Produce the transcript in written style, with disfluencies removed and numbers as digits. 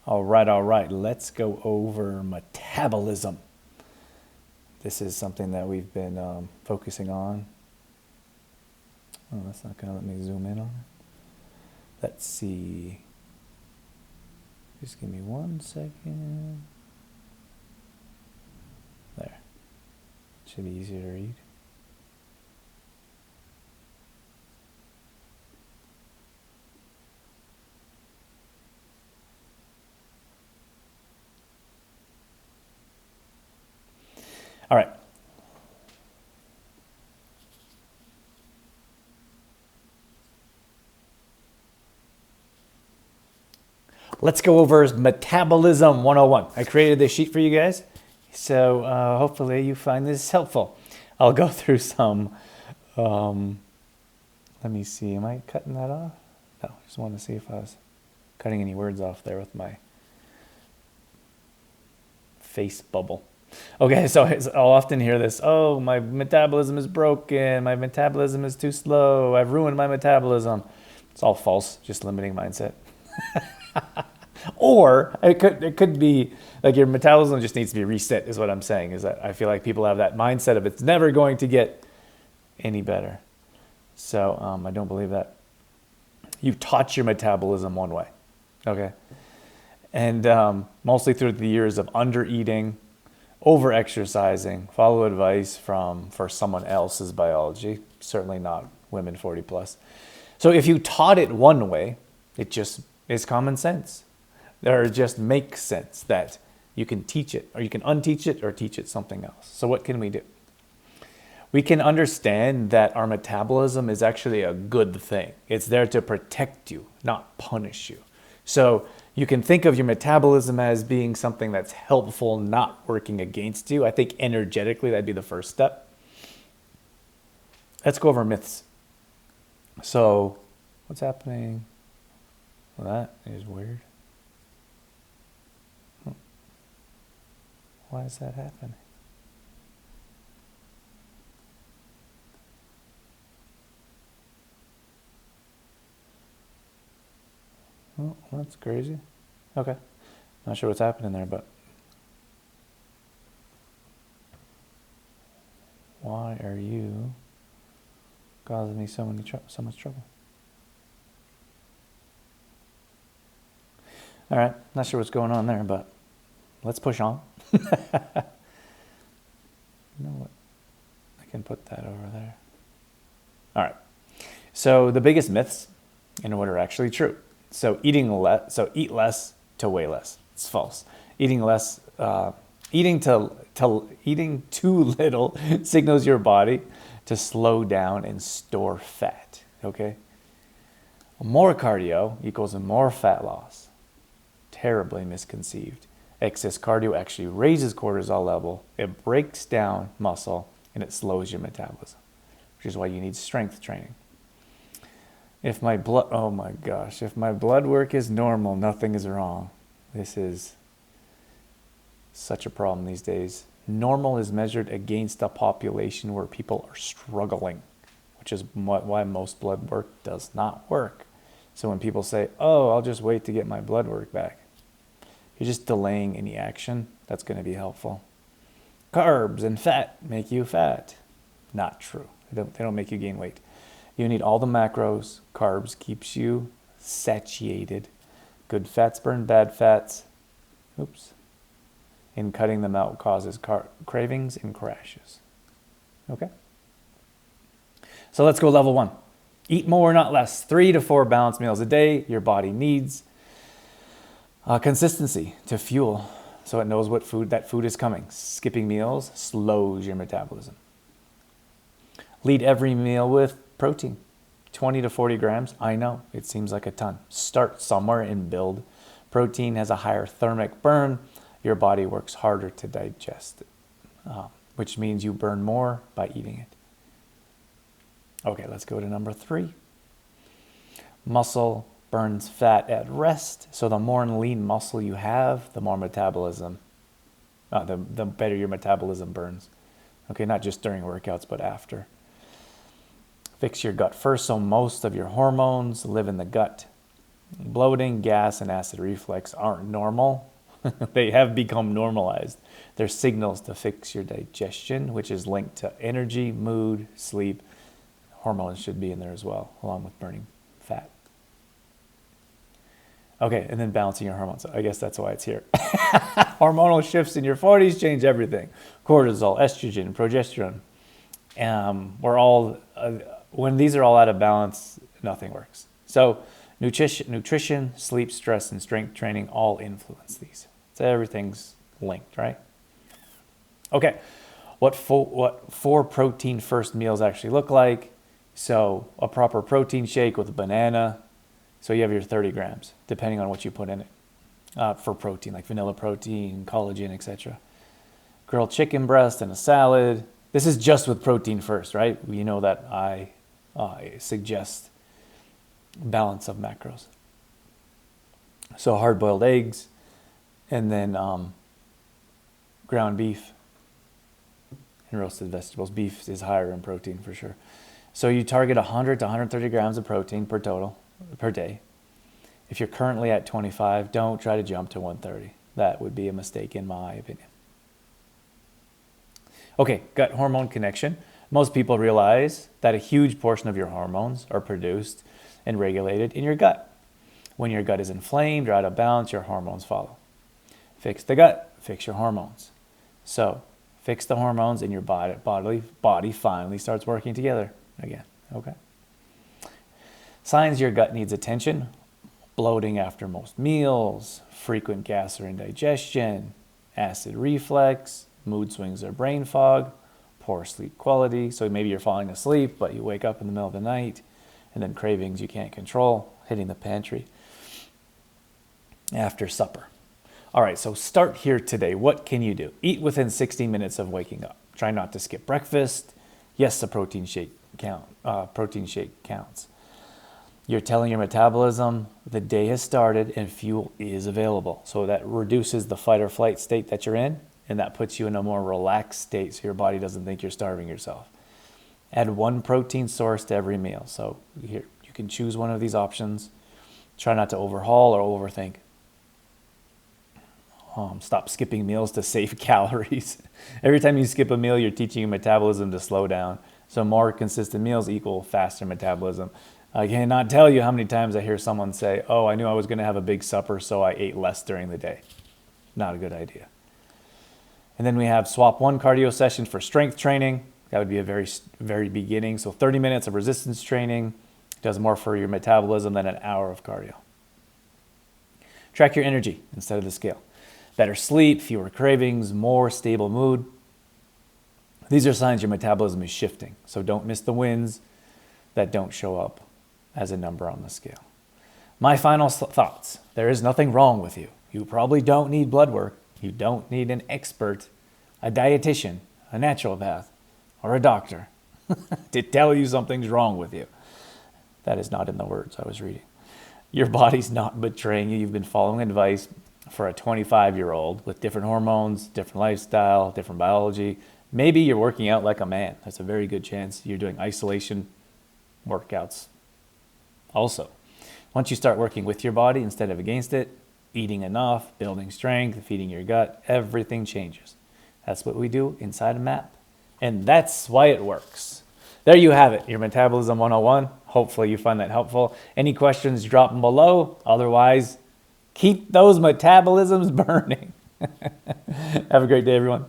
All right. Let's go over metabolism. This is something that we've been focusing on. Oh, that's not going to let me zoom in on it. Let's see. Just give me 1 second. There. Should be easier to read. All right. Let's go over Metabolism 101. I created this sheet for you guys, so hopefully you find this helpful. I'll go through some, let me see, am I cutting that off? No, just want to see if I was cutting any words off there with my face bubble. Okay, so I'll often hear this, oh, my metabolism is broken, my metabolism is too slow, I've ruined my metabolism. It's all false, just limiting mindset. Or it could be like your metabolism just needs to be reset is what I'm saying, is that I feel like people have that mindset of it's never going to get any better. So I don't believe that. You've taught your metabolism one way, okay? And mostly through the years of undereating, over-exercising, follow advice for someone else's biology, certainly not women 40 plus. So if you taught it one way, it just is common sense. Or it just makes sense that you can teach it, or you can unteach it, or teach it something else. So what can we do? We can understand that our metabolism is actually a good thing. It's there to protect you, not punish you. So you can think of your metabolism as being something that's helpful, not working against you. I think energetically that'd be the first step. Let's go over myths. So what's happening? Well, that is weird. Why is that happening? Oh, that's crazy. Okay. Not sure what's happening there, but why are you causing me so much trouble? All right. Not sure what's going on there, but let's push on. You know what? I can put that over there. All right. So the biggest myths and what are actually true. So eat less to weigh less. It's false. Eating too little signals your body to slow down and store fat. Okay. More cardio equals more fat loss. Terribly misconceived. Excess cardio actually raises cortisol level, it breaks down muscle, and it slows your metabolism, which is why you need strength training. If my blood work is normal, nothing is wrong. This is such a problem these days. Normal is measured against a population where people are struggling, which is why most blood work does not work. So when people say, oh, I'll just wait to get my blood work back, you're just delaying any action that's going to be helpful. Carbs and fat make you fat. Not true. They don't make you gain weight. You need all the macros. Carbs keeps you satiated. Good fats burn bad fats. And cutting them out causes cravings and crashes. Okay? So let's go level 1. Eat more, not less. 3 to 4 balanced meals a day. Your body needs consistency to fuel, so it knows what food is coming. Skipping meals slows your metabolism. Lead every meal with protein, 20 to 40 grams. I know, it seems like a ton. Start somewhere and build. Protein has a higher thermic burn. Your body works harder to digest it, which means you burn more by eating it. Okay, let's go to number 3. Muscle burns fat at rest. So the more lean muscle you have, the more metabolism, the better your metabolism burns. Okay, not just during workouts, but after. Fix your gut first. So most of your hormones live in the gut. Bloating, gas, and acid reflux aren't normal. They have become normalized. They're signals to fix your digestion, which is linked to energy, mood, sleep. Hormones should be in there as well, along with burning fat. Okay, and then balancing your hormones. I guess that's why it's here. Hormonal shifts in your 40s change everything. Cortisol, estrogen, progesterone. When these are all out of balance, nothing works. So nutrition, sleep, stress, and strength training all influence these. So everything's linked, right? Okay, what four protein first meals actually look like. So a proper protein shake with a banana. So you have your 30 grams, depending on what you put in it for protein, like vanilla protein, collagen, etc. Grilled chicken breast and a salad. This is just with protein first, right? You know that I suggest balance of macros. So hard-boiled eggs, and then ground beef and roasted vegetables. Beef is higher in protein for sure. So you target 100 to 130 grams of protein per day. If you're currently at 25, don't try to jump to 130. That would be a mistake in my opinion. Okay, gut hormone connection. Most people realize that a huge portion of your hormones are produced and regulated in your gut. When your gut is inflamed or out of balance, your hormones follow. Fix the gut, fix your hormones. So, fix the hormones and your body finally starts working together again, okay? Signs your gut needs attention: bloating after most meals, frequent gas or indigestion, acid reflux, mood swings or brain fog, poor sleep quality. So maybe you're falling asleep, but you wake up in the middle of the night, and then cravings you can't control, hitting the pantry after supper. All right, so start here today. What can you do? Eat within 60 minutes of waking up. Try not to skip breakfast. Yes, a protein shake counts. You're telling your metabolism the day has started and fuel is available. So that reduces the fight or flight state that you're in, and that puts you in a more relaxed state so your body doesn't think you're starving yourself. Add one protein source to every meal. So here, you can choose one of these options. Try not to overhaul or overthink. Stop skipping meals to save calories. Every time you skip a meal, you're teaching your metabolism to slow down. So more consistent meals equal faster metabolism. I cannot tell you how many times I hear someone say, oh, I knew I was going to have a big supper, so I ate less during the day. Not a good idea. And then we have swap one cardio session for strength training. That would be a very beginning. So 30 minutes of resistance training does more for your metabolism than an hour of cardio. Track your energy instead of the scale. Better sleep, fewer cravings, more stable mood. These are signs your metabolism is shifting. So don't miss the wins that don't show up as a number on the scale. My final thoughts. There is nothing wrong with you. You probably don't need blood work. You don't need an expert, a dietitian, a naturopath, or a doctor to tell you something's wrong with you. That is not in the words I was reading. Your body's not betraying you. You've been following advice for a 25-year-old with different hormones, different lifestyle, different biology. Maybe you're working out like a man. That's a very good chance you're doing isolation workouts also. Once you start working with your body instead of against it, eating enough, building strength, feeding your gut, everything changes. That's what we do inside a map. And that's why it works. There you have it, your Metabolism 101. Hopefully you find that helpful. Any questions, drop them below. Otherwise, keep those metabolisms burning. Have a great day, everyone.